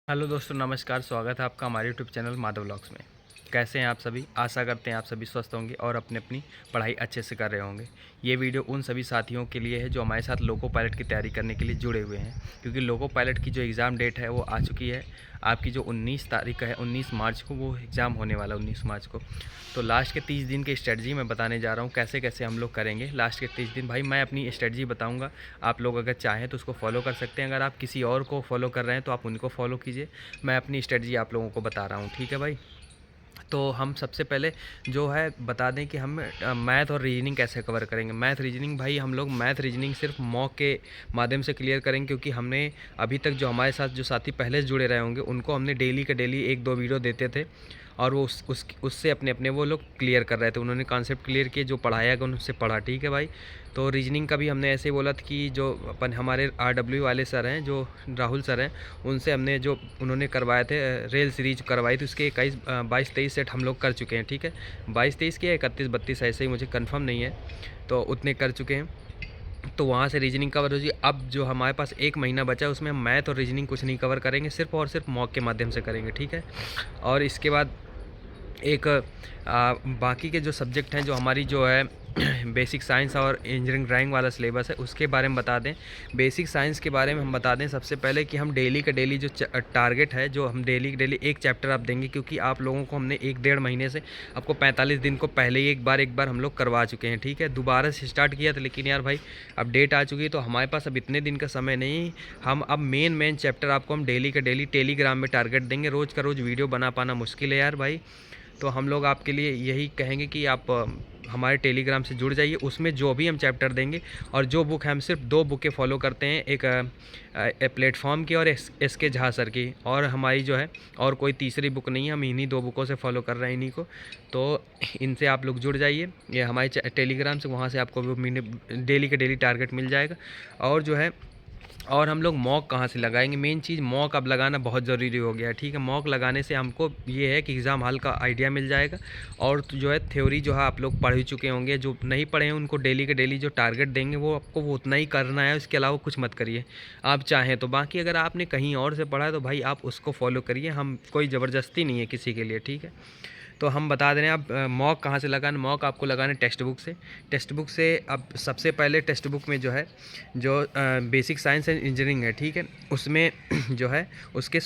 Hello दोस्तों, नमस्कार। स्वागत है आपका हमारे यूट्यूब चैनल माधव व्लॉग्स में। कैसे हैं आप सभी? आशा करते हैं आप सभी स्वस्थ होंगे और अपनी अपनी पढ़ाई अच्छे से कर रहे होंगे। ये वीडियो उन सभी साथियों के लिए है जो हमारे साथ लोको पायलट की तैयारी करने के लिए जुड़े हुए हैं, क्योंकि लोको पायलट की जो एग्ज़ाम डेट है वो आ चुकी है। आपकी जो 19 तारीख है, 19 मार्च को वो एग्ज़ाम होने वाला है, 19 मार्च को। तो लास्ट के 30 दिन की स्ट्रेटजी मैं बताने जा रहा हूँ, कैसे कैसे हम लोग करेंगे लास्ट के 30 दिन। भाई मैं अपनी स्ट्रेटजी बताऊँगा, आप लोग अगर चाहें तो उसको फॉलो कर सकते हैं। अगर आप किसी और को फॉलो कर रहे हैं तो आप उनको फॉलो कीजिए। मैं अपनी स्ट्रेटजी आप लोगों को बता रहा हूँ, ठीक है भाई। तो हम सबसे पहले जो है बता दें कि हम मैथ और रीजनिंग कैसे कवर करेंगे। मैथ रीजनिंग भाई हम लोग मैथ रीजनिंग सिर्फ मॉक के माध्यम से क्लियर करेंगे, क्योंकि हमने अभी तक जो हमारे साथ जो साथी पहले से जुड़े रहे होंगे उनको हमने डेली के डेली 1-2 वीडियो देते थे, और वो उससे अपने अपने वो लोग क्लियर कर रहे थे। उन्होंने कॉन्सेप्ट क्लियर किए, जो पढ़ाया गया उनसे पढ़ा, ठीक है भाई। तो रीजनिंग का भी हमने ऐसे ही बोला था कि जो अपन हमारे RW वाले सर हैं, जो राहुल सर हैं, उनसे हमने जो उन्होंने करवाए थे रेल सीरीज करवाई थी, उसके 22-23 सेट हम लोग कर चुके हैं, ठीक है। 22-23 के 31-32 ऐसे ही, मुझे कंफर्म नहीं है, तो उतने कर चुके हैं। तो वहाँ से रीजनिंग कवर हो जी। अब जो हमारे पास 1 महीना बचा है उसमें हम मैथ और रीजनिंग कुछ नहीं कवर करेंगे, सिर्फ और सिर्फ मॉक के माध्यम से करेंगे, ठीक है। और इसके बाद एक बाकी के जो सब्जेक्ट हैं, जो हमारी जो है बेसिक साइंस और इंजीनियरिंग ड्राइंग वाला सिलेबस है, उसके बारे में बता दें। बेसिक साइंस के बारे में हम बता दें सबसे पहले कि हम डेली का डेली जो टारगेट है, जो हम डेली डेली एक चैप्टर आप देंगे, क्योंकि आप लोगों को हमने 1-1.5 महीने से आपको 45 दिन को पहले ही एक बार हम लोग करवा चुके हैं, ठीक है। दोबारा से स्टार्ट किया था, लेकिन यार भाई अब डेट आ चुकी है तो हमारे पास अब इतने दिन का समय नहीं। हम अब मेन चैप्टर आपको हम डेली का डेली टेलीग्राम में टारगेट देंगे। रोज़ का रोज़ वीडियो बना पाना मुश्किल है यार भाई। तो हम लोग आपके लिए यही कहेंगे कि आप हमारे टेलीग्राम से जुड़ जाइए। उसमें जो भी हम चैप्टर देंगे और जो बुक है, हम सिर्फ 2 बुकें फॉलो करते हैं, एक प्लेटफॉर्म की और एस के झा सर की, और हमारी जो है और कोई तीसरी बुक नहीं है। हम इन्हीं 2 बुकों से फॉलो कर रहे हैं, इन्हीं को। तो इनसे आप लोग जुड़ जाइए, ये हमारे टेलीग्राम से, वहाँ से आपको डेली के डेली टारगेट मिल जाएगा। और जो है, और हम लोग मॉक कहाँ से लगाएंगे? मेन चीज़ मॉक अब लगाना बहुत ज़रूरी हो गया है, ठीक है। मॉक लगाने से हमको ये है कि एग्ज़ाम हॉल का आइडिया मिल जाएगा, और जो है थ्योरी जो है आप लोग पढ़ ही चुके होंगे। जो नहीं पढ़े हैं उनको डेली के डेली जो टारगेट देंगे वो आपको वो उतना ही करना है, उसके अलावा कुछ मत करिए आप चाहें तो। बाकी अगर आपने कहीं और से पढ़ा है तो भाई आप उसको फॉलो करिए, हम कोई ज़बरदस्ती नहीं है किसी के लिए, ठीक है। तो हम बता दे रहे हैं अब मॉक कहाँ से लगाना। मॉक आपको लगाना है टेक्स्ट बुक से। टेक्स्ट बुक से अब सबसे पहले टेक्स्ट बुक में जो है, जो बेसिक साइंस एंड इंजीनियरिंग है, ठीक है, उसमें जो है उसके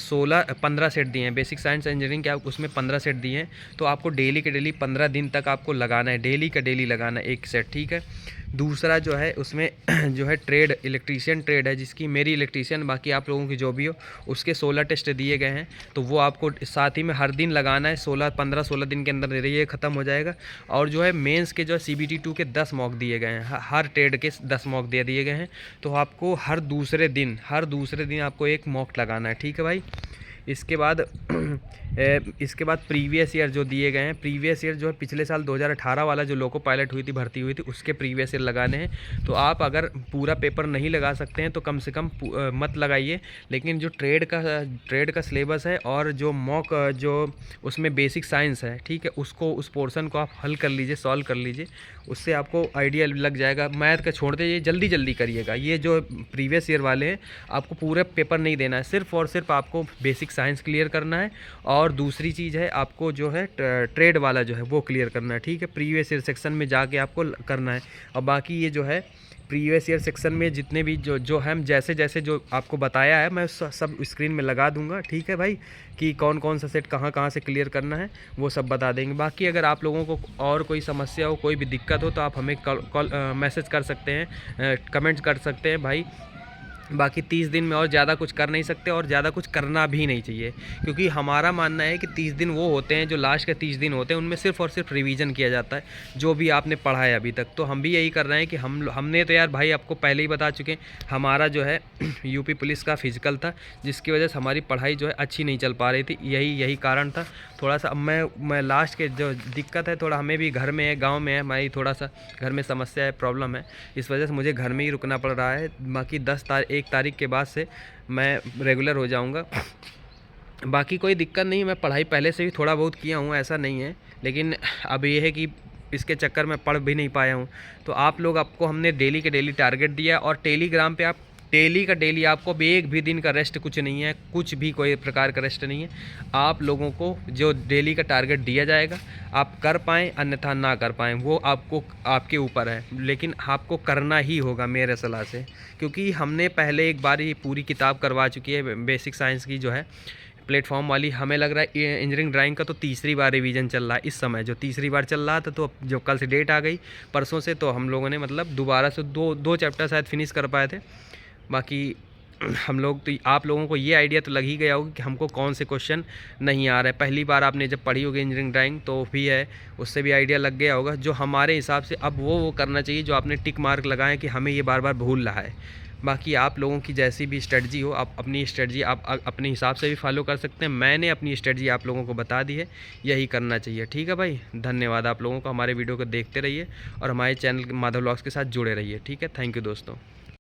15 सेट दिए हैं। बेसिक साइंस इंजीनियरिंग के आप उसमें 15 सेट दिए हैं, तो आपको डेली के डेली 15 दिन तक आपको लगाना है, डेली का डेली लगाना है एक सेट, ठीक है। दूसरा जो है उसमें जो है ट्रेड, इलेक्ट्रीशियन ट्रेड है, जिसकी मेरी इलेक्ट्रीशियन, बाकी आप लोगों की जो भी हो, उसके 16 टेस्ट दिए गए हैं। तो वो आपको साथ ही में हर दिन लगाना है, 15-16 दिन के अंदर दे रही है, ख़त्म हो जाएगा। और जो है मेंस के जो है CBT 2 के 10 मॉक दिए गए हैं, हर ट्रेड के 10 मॉक दे दिए गए हैं। तो आपको हर दूसरे दिन आपको एक मॉक लगाना है, ठीक है भाई। इसके बाद इसके बाद प्रीवियस ईयर जो दिए गए हैं, प्रीवियस ईयर जो है पिछले साल 2018 वाला जो लोको पायलट हुई थी, भर्ती हुई थी, उसके प्रीवियस ईयर लगाने हैं। तो आप अगर पूरा पेपर नहीं लगा सकते हैं तो कम से कम मत लगाइए, लेकिन जो ट्रेड का सिलेबस है और जो मॉक जो उसमें बेसिक साइंस है, ठीक है, उसको उस पोर्शन को आप हल कर लीजिए, सॉल्व कर लीजिए, उससे आपको आइडिया लग जाएगा। मैथ का छोड़ दीजिए, जल्दी जल्दी करिएगा। ये जो प्रीवियस ईयर वाले हैं आपको पूरे पेपर नहीं देना है, सिर्फ और सिर्फ आपको बेसिक साइंस क्लियर करना है, और दूसरी चीज़ है आपको जो है ट्रेड वाला जो है वो क्लियर करना है, ठीक है। प्रीवियस ईयर सेक्शन में जाके आपको करना है। और बाकी ये जो है प्रीवियस ईयर सेक्शन में जितने भी जो हम जैसे जैसे जो आपको बताया है, मैं सब स्क्रीन में लगा दूंगा, ठीक है भाई, कि कौन कौन सा सेट कहाँ कहाँ से क्लियर करना है वो सब बता देंगे। बाकी अगर आप लोगों को और कोई समस्या हो, कोई भी दिक्कत हो, तो आप हमें कॉल मैसेज कर सकते हैं, कमेंट कर सकते हैं भाई। बाकी 30 दिन में और ज़्यादा कुछ कर नहीं सकते, और ज़्यादा कुछ करना भी नहीं चाहिए, क्योंकि हमारा मानना है कि 30 दिन वो होते हैं जो लास्ट के 30 दिन होते हैं, उनमें सिर्फ और सिर्फ रिवीजन किया जाता है जो भी आपने पढ़ा है अभी तक। तो हम भी यही कर रहे हैं कि हमने तो यार भाई आपको पहले ही बता चुके हैं, हमारा जो है यूपी पुलिस का फिजिकल था, जिसकी वजह से हमारी पढ़ाई जो है अच्छी नहीं चल पा रही थी, यही कारण था थोड़ा सा। अब मैं लास्ट के जो दिक्कत है, थोड़ा हमें भी घर में है, गाँव में है, हमारी थोड़ा सा घर में समस्या है, प्रॉब्लम है, इस वजह से मुझे घर में ही रुकना पड़ रहा है। बाकी 1 तारीख के बाद से मैं रेगुलर हो जाऊंगा। बाकी कोई दिक्कत नहीं, मैं पढ़ाई पहले से भी थोड़ा बहुत किया हूँ, ऐसा नहीं है, लेकिन अब ये है कि इसके चक्कर में पढ़ भी नहीं पाया हूँ। तो आप लोग, आपको हमने डेली के डेली टारगेट दिया, और टेलीग्राम पे आप डेली का डेली, आपको भी एक भी दिन का रेस्ट कुछ नहीं है, कुछ भी कोई प्रकार का रेस्ट नहीं है। आप लोगों को जो डेली का टारगेट दिया जाएगा आप कर पाएँ अन्यथा ना कर पाएँ वो आपको आपके ऊपर है, लेकिन आपको करना ही होगा मेरे सलाह से, क्योंकि हमने पहले एक बार ये पूरी किताब करवा चुकी है बेसिक साइंस की जो है प्लेटफॉर्म वाली। हमें लग रहा है इंजीनियरिंग ड्राइंग का तो तीसरी बार रिवीजन चल रहा है इस समय, जो तीसरी बार चल रहा था। तो जो कल से डेट आ गई परसों से, तो हम लोगों ने मतलब दोबारा से दो चैप्टर शायद फिनिश कर पाए थे। बाकी हम लोग तो, आप लोगों को ये आइडिया तो लग ही गया होगा कि हमको कौन से क्वेश्चन नहीं आ रहे। पहली बार आपने जब पढ़ी होगी इंजीनियरिंग ड्राइंग तो भी है, उससे भी आइडिया लग गया होगा। जो हमारे हिसाब से अब वो करना चाहिए जो आपने टिक मार्क लगाए कि हमें ये बार बार भूल रहा है। बाकी आप लोगों की जैसी भी स्ट्रेटजी हो, आप अपनी स्ट्रेटजी आप अपने हिसाब से भी फॉलो कर सकते हैं। मैंने अपनी स्ट्रेटजी आप लोगों को बता दी है, यही करना चाहिए। ठीक है भाई, धन्यवाद आप लोगों को। हमारे वीडियो को देखते रहिए और हमारे चैनल माधव व्लॉग्स के साथ जुड़े रहिए। ठीक है, थैंक यू दोस्तों।